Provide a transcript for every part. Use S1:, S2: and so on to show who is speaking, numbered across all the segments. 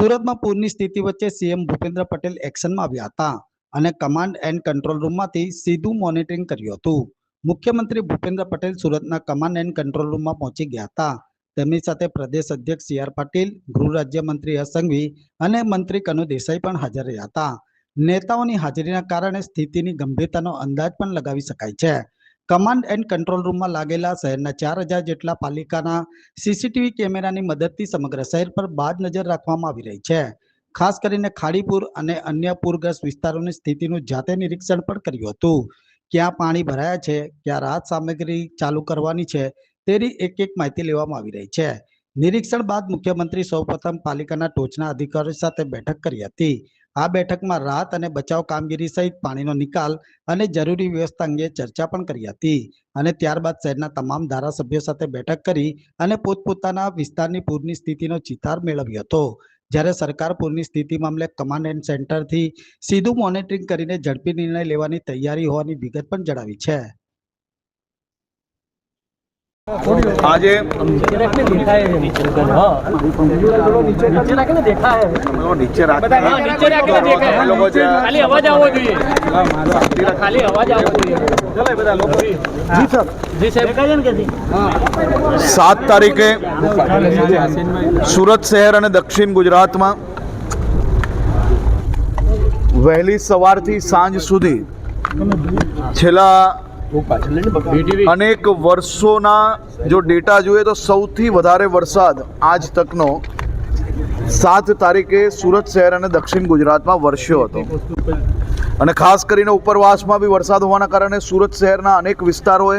S1: સુરતમાં પૂરની સ્થિતિ વચ્ચે સીએમ ભૂપેન્દ્ર પટેલ એક્શનમાં આવ્યા હતા અને કમાન્ડ એન્ડ કંટ્રોલ રૂમમાંથી સીધું મોનિટરિંગ કર્યું હતું. મુખ્યમંત્રી ભૂપેન્દ્ર પટેલ સુરતના કમાન્ડ એન્ડ કંટ્રોલ રૂમમાં પહોંચી ગયા હતા. તેમની સાથે પ્રદેશ અધ્યક્ષ સી.આર. પાટીલ, ગૃહ રાજ્યમંત્રી હર્ષ સંઘવી અને મંત્રી કનુ દેસાઈ પણ હાજર રહ્યા હતા. નેતાઓની હાજરીના કારણે સ્થિતિની ગંભીરતાનો અંદાજ પણ લગાવી શકાય છે. કમાન્ડ એન્ડ કંટ્રોલ રૂમમાં લાગેલા શહેરના 4000 જેટલા પાલિકાના સીસીટીવી કેમેરાની મદદથી સમગ્ર શહેર પર બાજ નજર રાખવામાં આવી રહી છે. ખાસ કરીને ખાડીપુર અને અન્ય પૂરગ્રસ્ત વિસ્તારોની સ્થિતિનું જાતે નિરીક્ષણ પણ કર્યું હતું. ક્યાં પાણી ભરાયા છે, ક્યાં રાહત સામગ્રી ચાલુ કરવાની છે, તેની એક માહિતી લેવામાં આવી રહી છે. નિરીક્ષણ બાદ મુખ્યમંત્રી સૌપ્રથમ પાલિકાના ટોચના અધિકારીઓ સાથે બેઠક કરી હતી. આ બેઠકમાં રાહત અને બચાવ કામગીરી સહિત પાણીનો નિકાલ અને જરૂરી વ્યવસ્થા અંગે ચર્ચા પણ કરી હતી અને ત્યારબાદ શહેરના તમામ ધારાસભ્યો સાથે બેઠક કરી અને પોતપોતાના વિસ્તારની પૂરની સ્થિતિનો ચિતાર મેળવ્યો હતો. જ્યારે સરકાર પૂરની સ્થિતિ મામલે કમાન્ડ એન્ડ સેન્ટરથી સીધું મોનિટરિંગ કરીને ઝડપી નિર્ણય લેવાની તૈયારી હોવાની વિગત પણ જણાવી છે.
S2: આજે સાત તારીખે સુરત શહેર અને દક્ષિણ ગુજરાતમાં વહેલી સવારથી સાંજ સુધી છેલ્લા અનેક વર્ષોના જો ડેટા જોઈએ તો સૌથી વધારે વરસાદ આજ તકનો 7 તારીખે સુરત શહેર અને દક્ષિણ ગુજરાતમાં વરસ્યો હતો અને ખાસ કરીને ઉપરવાસમાં બી વરસાદ હોવાના કારણે સુરત શહેરના અનેક વિસ્તારોએ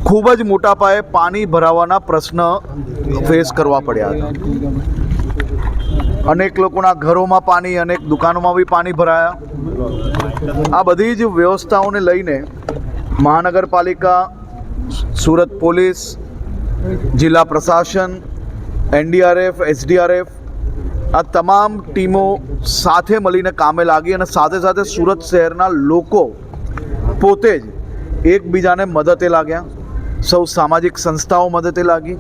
S2: ખૂબ જ મોટા પાયે પાણી ભરાવાના પ્રશ્ન ફેસ કરવા પડ્યા હતા. અનેક લોકોના ઘરોમાં પાણી, અનેક દુકાનોમાં બી પાણી ભરાયા. આ બધી જ વ્યવસ્થાઓને લઈને મહાનગરપાલિકા, સુરત પોલીસ, જિલ્લા પ્રશાસન, એનડીઆરએફ, એસડીઆરએફ આ તમામ ટીમો સાથે મળીને કામે લાગી અને સાથે સાથે સુરત શહેરના લોકો પોતે જ એકબીજાને મદદે લાગ્યા. સૌ સામાજિક સંસ્થાઓ મદદે લાગી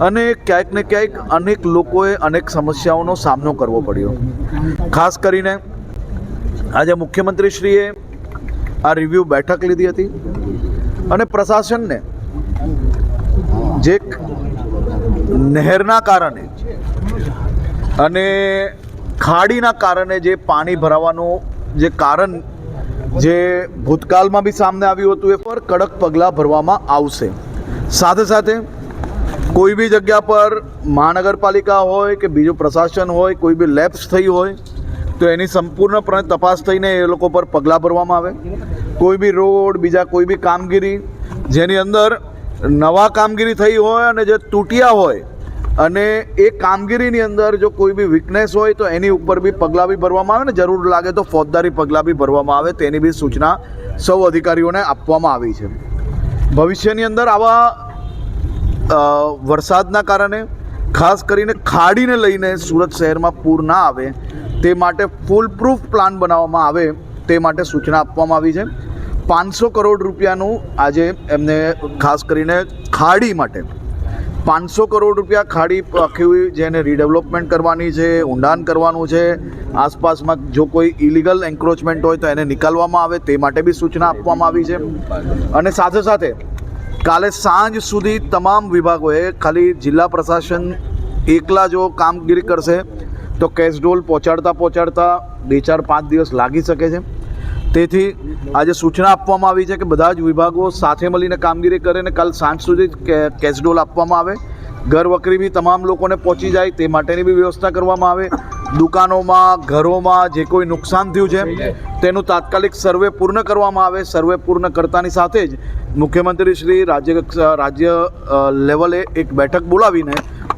S2: અને ક્યાંક ને ક્યાંક અનેક લોકોએ અનેક સમસ્યાઓનો સામનો કરવો પડ્યો. ખાસ કરીને આજે મુખ્યમંત્રીશ્રીએ આ રિવ્યૂ બેઠક લીધી હતી અને પ્રશાસનને જે નહેરના કારણે અને ખાડીના કારણે જે પાણી ભરાવાનું જે કારણ જે ભૂતકાળમાં બી સામે આવ્યું હતું એ પર કડક પગલાં ભરવામાં આવશે. સાથે સાથે કોઈ બી જગ્યા પર મહાનગરપાલિકા હોય કે બીજું પ્રશાસન હોય, કોઈ બી લેપ્સ થઈ હોય તો એની સંપૂર્ણપણે તપાસ થઈને એ લોકો પર પગલાં ભરવામાં આવે. કોઈ બી રોડ, બીજા કોઈ બી કામગીરી જેની અંદર નવા કામગીરી થઈ હોય અને જે તૂટ્યા હોય અને એ કામગીરીની અંદર જો કોઈ બી વીકનેસ હોય તો એની ઉપર બી પગલાં બી ભરવામાં આવે ને જરૂર લાગે તો ફોજદારી પગલાં બી ભરવામાં આવે. તેની બી સૂચના સૌ અધિકારીઓને આપવામાં આવી છે. ભવિષ્યની અંદર આવા વરસાદના કારણે ખાસ કરીને ખાડીને લઈને સુરત શહેરમાં પૂર ના આવે તે માટે ફૂલ પ્રૂફ પ્લાન બનાવવામાં આવે તે માટે સૂચના આપવામાં આવી છે. 500 કરોડ રૂપિયાનું આજે એમને ખાસ કરીને ખાડી માટે 500 કરોડ રૂપિયા ખાડી આખી જેને રીડેવલપમેન્ટ કરવાની છે, ઊંડાણ કરવાનું છે, આસપાસમાં જો કોઈ ઇલીગલ એન્ક્રોચમેન્ટ હોય તો એને નિકાલવામાં આવે તે માટે બી સૂચના આપવામાં આવી છે. અને સાથે સાથે કાલે સાંજ સુધી તમામ વિભાગોએ ખાલી જિલ્લા પ્રશાસન એકલા જો કામગીરી કરશે તો કેશડોલ પહોંચાડતા 2-4-5 દિવસ લાગી શકે છે. તેથી આજે સૂચના આપવામાં આવી છે કે બધા જ વિભાગો સાથે મળીને કામગીરી કરે અને કાલ સાંજ સુધી કેશડોલ આપવામાં આવે. ઘર વખરી બી તમામ લોકોને પહોંચી જાય તે માટેની બી વ્યવસ્થા કરવામાં આવે. દુકાનોમાં, ઘરોમાં જે કોઈ નુકસાન થયું છે તેનું તાત્કાલિક સર્વે પૂર્ણ કરવામાં આવે. સર્વે પૂર્ણ કરતાની સાથે જ મુખ્યમંત્રી શ્રી રાજ્ય લેવલે એક બેઠક બોલાવીને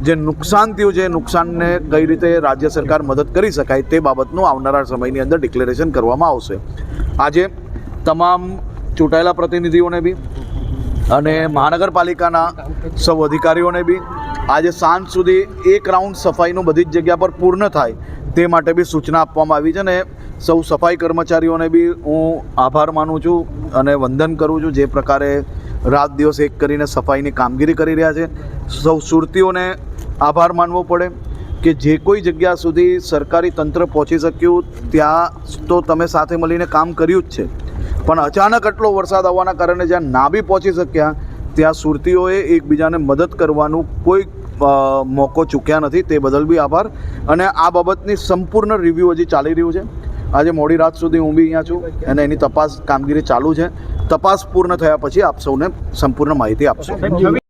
S2: જે નુકસાન થયું છે નુકસાનને કઈ રીતે રાજ્ય સરકાર મદદ કરી શકાય તે બાબતનું આવનારા સમયની અંદર ડિક્લેરેશન કરવામાં આવશે. આજે તમામ ચૂંટાયેલા પ્રતિનિધિઓને બી અને મહાનગરપાલિકાના સૌ અધિકારીઓને બી આજે સાંજ સુધી એક રાઉન્ડ સફાઈનું બધી જ જગ્યા પર પૂર્ણ થાય તે માટે બી સૂચના આપવામાં આવી છે. અને સૌ સફાઈ કર્મચારીઓને બી હું આભાર માનું છું અને વંદન કરું છું જે પ્રકારે રાત દિવસ એક કરીને સફાઈની કામગીરી કરી રહ્યા છે. સૌ સુરતીઓને આભાર માનવો પડે કે જે કોઈ જગ્યા સુધી સરકારી તંત્ર પહોંચી શક્યું ત્યાં તો તમે સાથે મળીને કામ કર્યું જ છે, પણ અચાનક આટલો વરસાદ આવવાના કારણે જ્યાં ના બી પહોંચી શક્યા ત્યાં સુરતીઓએ એકબીજાને મદદ કરવાનું કોઈ મોકો ચૂક્યા નથી. તે બદલ બી આભાર. અને આ બાબતની સંપૂર્ણ રિવ્યૂ હજી ચાલી રહ્યું છે. આજે મોડી રાત સુધી હું બી અહીંયા છું અને એની તપાસ કામગીરી ચાલુ છે. તપાસ પૂર્ણ થયા પછી આપ સૌને સંપૂર્ણ માહિતી આપશું.